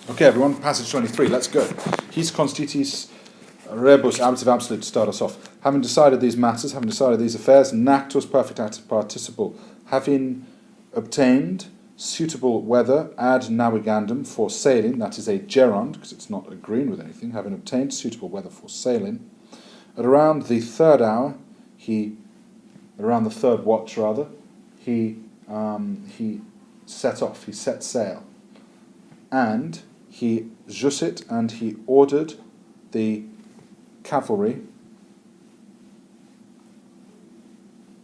Okay, everyone, passage 23, let's go. His constitis rebus absolute to start us off. Having decided these matters, having decided these affairs, nactus perfect active participle, having obtained suitable weather ad navigandum for sailing, that is a gerund, because it's not agreeing with anything, having obtained suitable weather for sailing, at around the third hour, around the third watch rather, he set off, he set sail, and he jusit, and he ordered the cavalry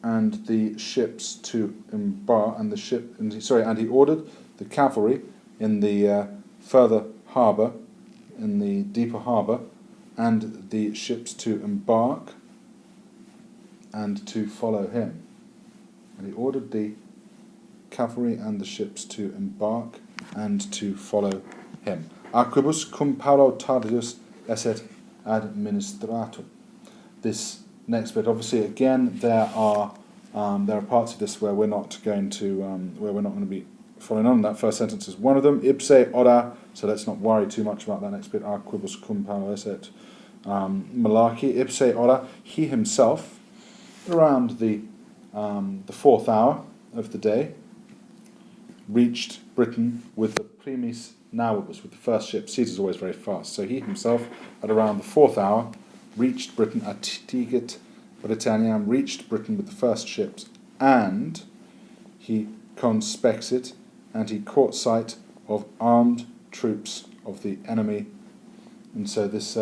and the ships to embark, and he ordered the cavalry in the further harbour, in the deeper harbour, and the ships to embark and to follow him. And he ordered the cavalry and the ships to embark and to follow him. Arquibus cum Paulo Tardius esset administratum. This next bit, obviously, again, there are parts of this where we're not going to be following on. That first sentence is one of them. Ipse ora. So let's not worry too much about that next bit. Arquibus cum Paulo esset Malaki. Ipse ora. He himself, around the fourth hour of the day, reached Britain with the primis navibus, with the first ship. Caesar's always very fast. So he himself, at around the fourth hour, reached Britain, attigit Britanniam, reached Britain with the first ships, and he conspexit, and he caught sight of armed troops of the enemy. And so this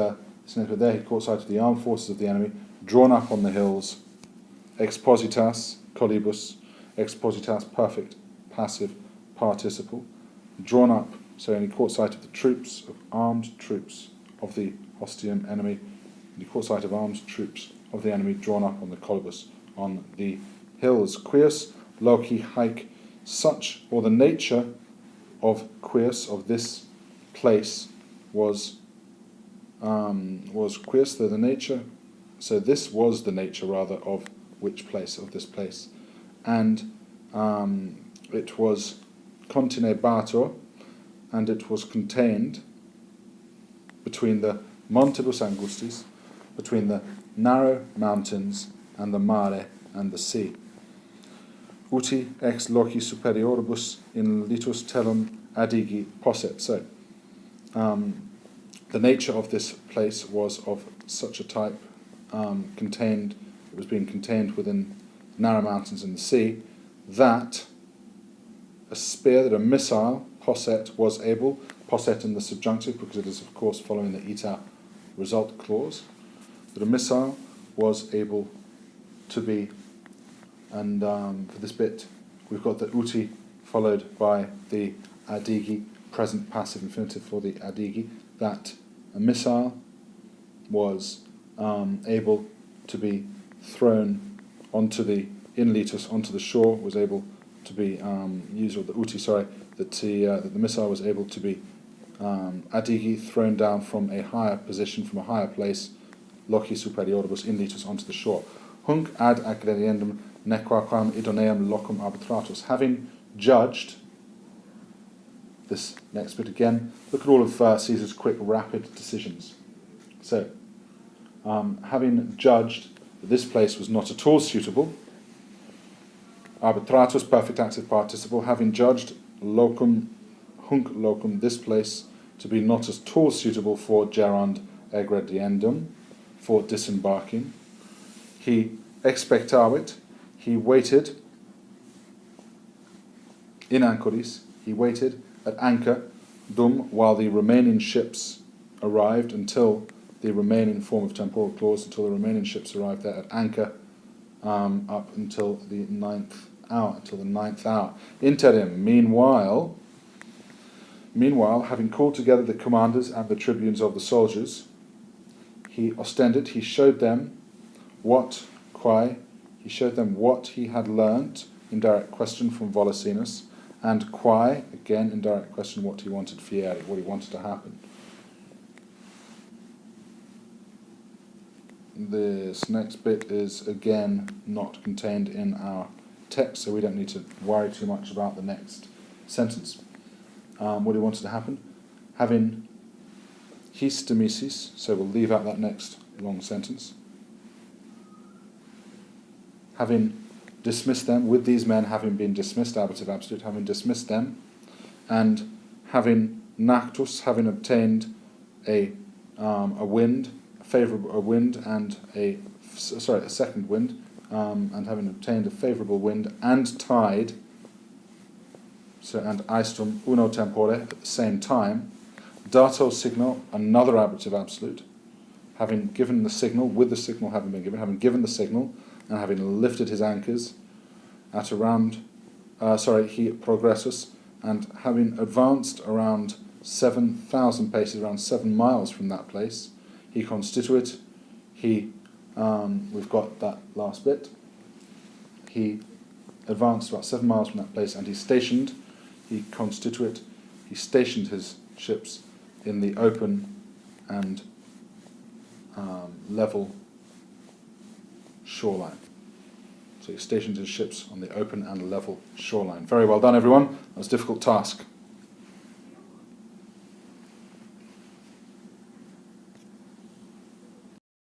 snippet there, he caught sight of the armed forces of the enemy, drawn up on the hills, expositas, collibus, expositas, perfect, passive, participle, drawn up, so he caught sight of the troops, of armed troops of the hostium enemy, and he caught sight of armed troops of the enemy drawn up on the collibus, on the hills. Quius loci haec, such, or the nature of quius, of this place, was quius, the nature, so this was the nature, rather, of which place, of this place, and it was continebator, and it was contained between the Montibus Angustis, between the narrow mountains and the mare and the sea. Uti ex loci superioribus in litus telum adigi posset. So, the nature of this place was of such a type, it was being contained within narrow mountains and the sea, that a spear, that a missile, posset, was able, posset in the subjunctive, because it is, of course, following the ita result clause, that a missile was able to be, and for this bit, we've got the uti followed by the adigi, present passive infinitive for the adigi, that a missile was able to be thrown onto the, in litus, onto the shore, was able to be used, or the uti, that the missile was able to be adigi, thrown down from a higher position, from a higher place, loci superioribus in litus, onto the shore. Hunc ad aggrediendum nequaquam idoneum locum arbitratus. Having judged, this next bit again, look at all of Caesar's quick, rapid decisions. So, having judged that this place was not at all suitable, arbitratus, perfect active participle, having judged locum, hunc locum, this place, to be not at all suitable for gerund eggrediendum, for disembarking, he expectavit, he waited in anchoris, he waited at anchor, dum, while the remaining ships arrived, until the remaining form of temporal clause, until the remaining ships arrived there at anchor, up until the ninth hour. Interim, meanwhile, having called together the commanders and the tribunes of the soldiers, he showed them what he had learnt, indirect question from Volusinus, and quae, again indirect question, what he wanted fieri, what he wanted to happen. This next bit is again not contained in our text, so we don't need to worry too much about the next sentence. What he wanted to happen. having his demesis, so we'll leave out that next long sentence, having dismissed them, with these men having been dismissed, ablative absolute, having dismissed them, and having nactus, having obtained a wind, a wind and a second wind, and having obtained a favourable wind and tide, so and aestrum uno tempore, at the same time, dato signal, another ablative absolute, having given the signal, with the signal having been given, having given the signal and having lifted his anchors at around, he progressus, and having advanced around 7,000 paces, around 7 miles from that place, he constituit, we've got that last bit, he advanced about 7 miles from that place and he stationed his ships in the open and level shoreline. So he stationed his ships on the open and level shoreline. Very well done, everyone. That was a difficult task.